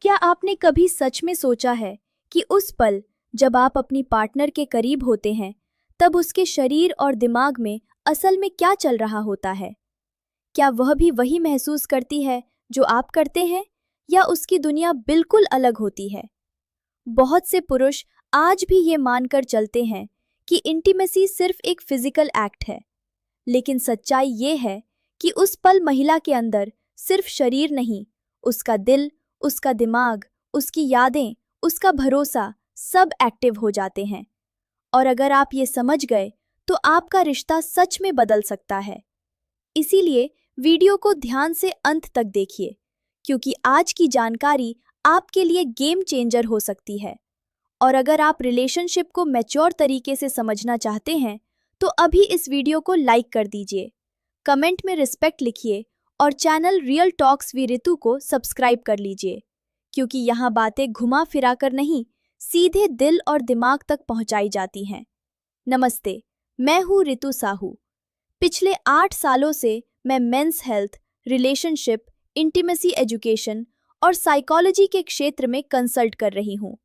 क्या आपने कभी सच में सोचा है कि उस पल जब आप अपनी पार्टनर के करीब होते हैं, तब उसके शरीर और दिमाग में असल में क्या चल रहा होता है? क्या वह भी वही महसूस करती है जो आप करते हैं, या उसकी दुनिया बिल्कुल अलग होती है? बहुत से पुरुष आज भी ये मानकर चलते हैं कि इंटीमेसी सिर्फ एक फिजिकल एक्ट है, लेकिन सच्चाई ये है कि उस पल महिला के अंदर सिर्फ शरीर नहीं, उसका दिल, उसका दिमाग, उसकी यादें, उसका भरोसा सब एक्टिव हो जाते हैं। और अगर आप ये समझ गए, तो आपका रिश्ता सच में बदल सकता है। इसीलिए वीडियो को ध्यान से अंत तक देखिए, क्योंकि आज की जानकारी आपके लिए गेम चेंजर हो सकती है। और अगर आप रिलेशनशिप को मैच्योर तरीके से समझना चाहते हैं, तो अभी इस वीडियो को लाइक कर दीजिए, कमेंट में रिस्पेक्ट लिखिए और channel real talks with Ritu को सब्सक्राइब कर लीजिए, क्योंकि यहाँ बातें घुमा फिरा कर नहीं, सीधे दिल और दिमाग तक पहुँचाई जाती हैं। नमस्ते, मैं हूँ रितु साहू। पिछले 8 सालों से मैं men's health, relationship, intimacy education और साइकोलॉजी के क्षेत्र में कंसल्ट कर रही हूँ।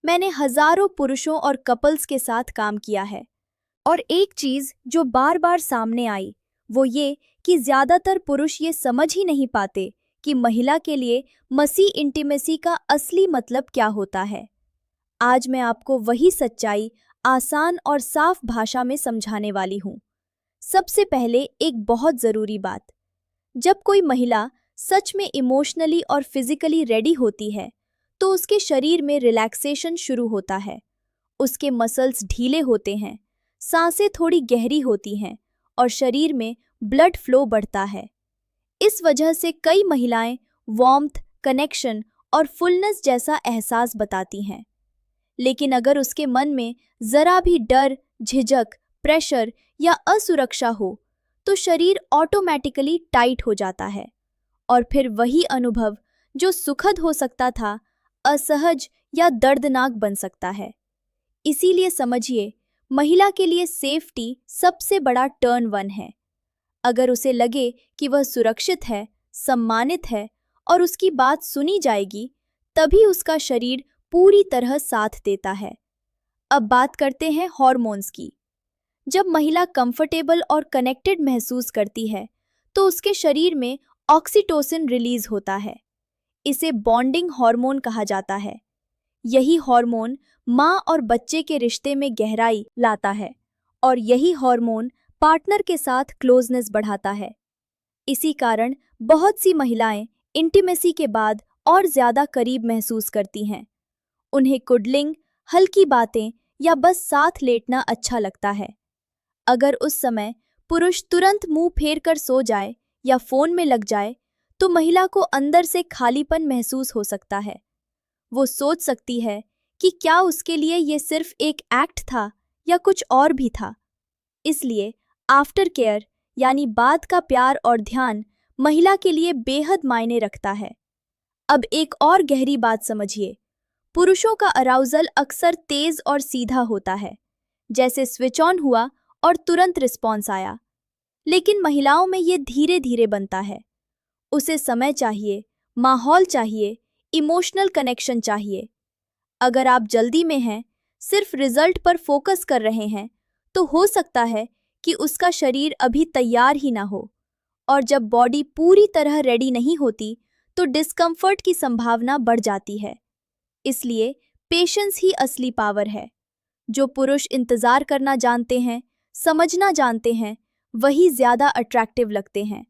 मैंने हजारों पुरुषों और कपल्स के साथ काम किया है, और एक चीज जो बार बार सामने आई वो ये कि ज्यादातर पुरुष ये समझ ही नहीं पाते कि महिला के लिए मसी इंटीमेसी का असली मतलब क्या होता है। आज मैं आपको वही सच्चाई आसान और साफ भाषा में समझाने वाली हूँ। सबसे पहले एक बहुत ज़रूरी बात, जब कोई महिला सच में इमोशनली और फिजिकली रेडी होती है, तो उसके शरीर में रिलैक्सेशन शुरू होता है। उसके मसल्स ढीले होते हैं, सांसें थोड़ी गहरी होती हैं और शरीर में ब्लड फ्लो बढ़ता है। इस वजह से कई महिलाएं वार्मथ, कनेक्शन और फुलनेस जैसा एहसास बताती हैं। लेकिन अगर उसके मन में जरा भी डर, झिझक, प्रेशर या असुरक्षा हो, तो शरीर ऑटोमेटिकली टाइट हो जाता है, और फिर वही अनुभव जो सुखद हो सकता था, असहज या दर्दनाक बन सकता है। इसीलिए समझिए, महिला के लिए सेफ्टी सबसे बड़ा टर्न वन है। अगर उसे लगे कि वह सुरक्षित है, सम्मानित है और उसकी बात सुनी जाएगी, तभी उसका शरीर पूरी तरह साथ देता है। अब बात करते हैं हॉर्मोन्स की। जब महिला कंफर्टेबल और कनेक्टेड महसूस करती है, तो उसके शरीर में ऑक्सीटोसिन रिलीज होता है। इसे बॉन्डिंग हार्मोन कहा जाता है। यही हार्मोन माँ और बच्चे के रिश्ते में गहराई लाता है, और यही हार्मोन पार्टनर के साथ क्लोजनेस बढ़ाता है। इसी कारण बहुत सी महिलाएं इंटीमेसी के बाद और ज्यादा करीब महसूस करती हैं। उन्हें कुडलिंग, हल्की बातें या बस साथ लेटना अच्छा लगता है। अगर उस समय पुरुष तुरंत मुंह फेर कर सो जाए या फोन में लग जाए, तो महिला को अंदर से खालीपन महसूस हो सकता है। वो सोच सकती है कि क्या उसके लिए ये सिर्फ एक एक्ट था या कुछ और भी था। इसलिए आफ्टर केयर यानी बाद का प्यार और ध्यान महिला के लिए बेहद मायने रखता है। अब एक और गहरी बात समझिए, पुरुषों का अराउजल अक्सर तेज और सीधा होता है, जैसे स्विच ऑन हुआ और तुरंत रिस्पॉन्स आया। लेकिन महिलाओं में ये धीरे धीरे बनता है। उसे समय चाहिए, माहौल चाहिए, इमोशनल कनेक्शन चाहिए। अगर आप जल्दी में हैं, सिर्फ रिजल्ट पर फोकस कर रहे हैं, तो हो सकता है कि उसका शरीर अभी तैयार ही ना हो, और जब बॉडी पूरी तरह रेडी नहीं होती, तो डिस्कम्फर्ट की संभावना बढ़ जाती है। इसलिए पेशेंस ही असली पावर है। जो पुरुष इंतजार करना जानते हैं, समझना जानते हैं, वही ज्यादा अट्रैक्टिव लगते हैं।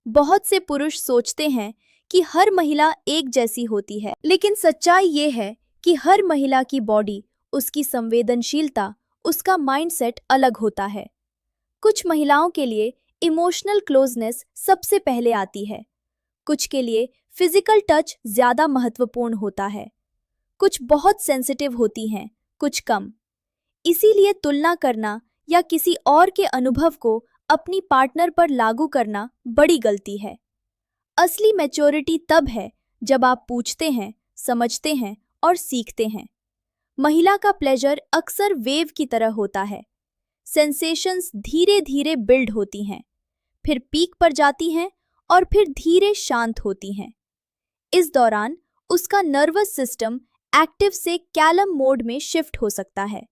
बहुत से पुरुष सोचते हैं कि हर महिला एक जैसी होती है, लेकिन सच्चाई ये है कि हर महिला की बॉडी, उसकी संवेदनशीलता, उसका माइंडसेट अलग होता है। कुछ महिलाओं के लिए इमोशनल क्लोजनेस सबसे पहले आती है, कुछ के लिए फिजिकल टच ज्यादा महत्वपूर्ण होता है, कुछ बहुत सेंसिटिव होती हैं, कुछ कम। इसीलिए तुलना करना या किसी और के अनुभव को अपनी पार्टनर पर लागू करना बड़ी गलती है। असली मैच्योरिटी तब है जब आप पूछते हैं, समझते हैं और सीखते हैं। महिला का प्लेजर अक्सर वेव की तरह होता है। सेंसेशंस धीरे धीरे बिल्ड होती हैं, फिर पीक पर जाती हैं और फिर धीरे शांत होती हैं। इस दौरान उसका नर्वस सिस्टम एक्टिव से कैलम मोड में शिफ्ट हो सकता है।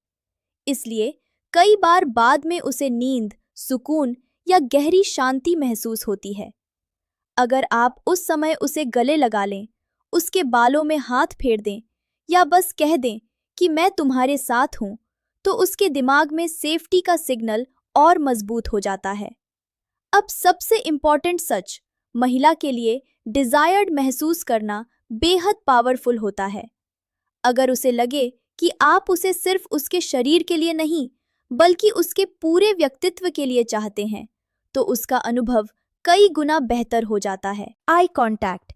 इसलिए कई बार बाद में उसे नींद, सुकून या गहरी शांति महसूस होती है। अगर आप उस समय उसे गले लगा लें, उसके बालों में हाथ फेर दें या बस कह दें कि मैं तुम्हारे साथ हूं, तो उसके दिमाग में सेफ्टी का सिग्नल और मजबूत हो जाता है। अब सबसे इम्पॉर्टेंट सच, महिला के लिए डिजायर्ड महसूस करना बेहद पावरफुल होता है। अगर उसे लगे कि आप उसे सिर्फ उसके शरीर के लिए नहीं, बल्कि उसके पूरे व्यक्तित्व के लिए चाहते हैं, तो उसका अनुभव कई गुना बेहतर हो जाता है। आई कांटेक्ट,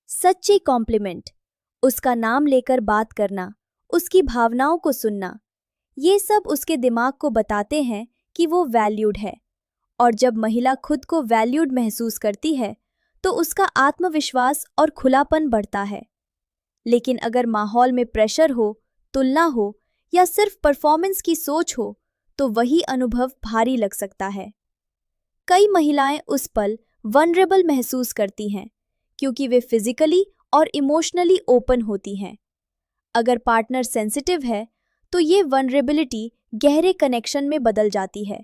सच्ची कॉम्प्लीमेंट, उसका नाम लेकर बात करना, उसकी भावनाओं को सुनना, ये सब उसके दिमाग को बताते हैं कि वो वैल्यूड है। और जब महिला खुद को वैल्यूड महसूस करती है, तो उसका आत्मविश्वास और खुलापन बढ़ता है। लेकिन अगर माहौल में प्रेशर हो, तुलना हो या सिर्फ परफॉर्मेंस की सोच हो, तो वही अनुभव भारी लग सकता है। कई महिलाएं उस पल वनरेबल महसूस करती हैं, क्योंकि वे फिजिकली और इमोशनली ओपन होती हैं। अगर पार्टनर सेंसिटिव है, तो ये वनरेबिलिटी गहरे कनेक्शन में बदल जाती है।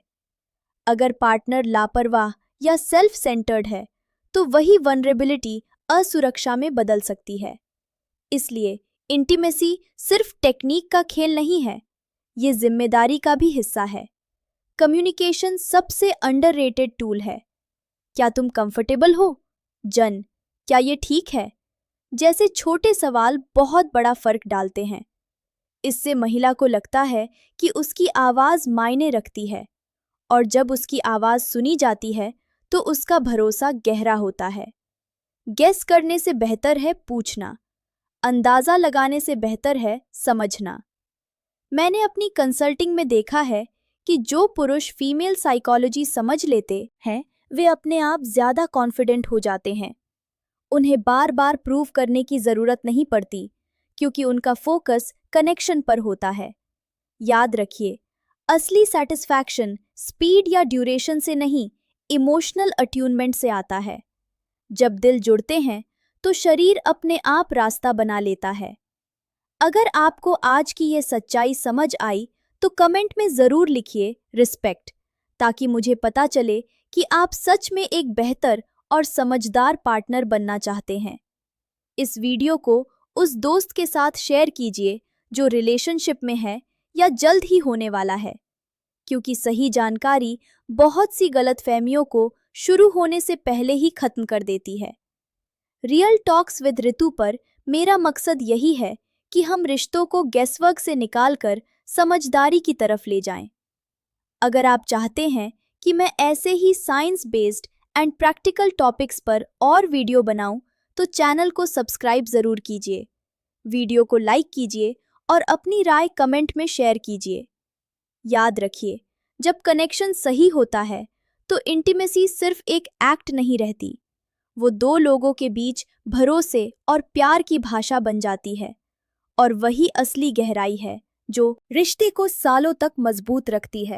अगर पार्टनर लापरवाह या सेल्फ सेंटर्ड है, तो वही वनरेबिलिटी असुरक्षा में बदल सकती है। इसलिए इंटीमेसी सिर्फ टेक्निक का खेल नहीं है, ये जिम्मेदारी का भी हिस्सा है। कम्युनिकेशन सबसे अंडररेटेड टूल है। क्या तुम कंफर्टेबल हो? जन, क्या ये ठीक है? जैसे छोटे सवाल बहुत बड़ा फर्क डालते हैं। इससे महिला को लगता है कि उसकी आवाज़ मायने रखती है, और जब उसकी आवाज़ सुनी जाती है, तो उसका भरोसा गहरा होता है। गेस करने से बेहतर है पूछना, अंदाज़ा लगाने से बेहतर है समझना। मैंने अपनी कंसल्टिंग में देखा है कि जो पुरुष फीमेल साइकोलॉजी समझ लेते हैं, वे अपने आप ज़्यादा कॉन्फिडेंट हो जाते हैं। उन्हें बार बार प्रूव करने की ज़रूरत नहीं पड़ती, क्योंकि उनका फोकस कनेक्शन पर होता है। याद रखिए, असली सेटिस्फैक्शन स्पीड या ड्यूरेशन से नहीं, इमोशनल अट्यूनमेंट से आता है। जब दिल जुड़ते हैं, तो शरीर अपने आप रास्ता बना लेता है। अगर आपको आज की ये सच्चाई समझ आई, तो कमेंट में ज़रूर लिखिए रिस्पेक्ट, ताकि मुझे पता चले कि आप सच में एक बेहतर और समझदार पार्टनर बनना चाहते हैं। इस वीडियो को उस दोस्त के साथ शेयर कीजिए जो रिलेशनशिप में है या जल्द ही होने वाला है, क्योंकि सही जानकारी बहुत सी गलतफहमियों को शुरू होने से पहले ही खत्म कर देती है। रियल टॉक्स विद ऋतु पर मेरा मकसद यही है कि हम रिश्तों को गैसवर्क से निकालकर समझदारी की तरफ ले जाएं। अगर आप चाहते हैं कि मैं ऐसे ही science based and practical topics पर और वीडियो बनाऊं, तो चैनल को सब्सक्राइब ज़रूर कीजिए, वीडियो को लाइक कीजिए और अपनी राय कमेंट में शेयर कीजिए। याद रखिए, जब कनेक्शन सही होता है, तो इंटीमेसी सिर्फ एक एक्ट नहीं रहती, वो दो लोगों के बीच भरोसे और प्यार की भाषा बन जाती है। और वही असली गहराई है जो रिश्ते को सालों तक मजबूत रखती है।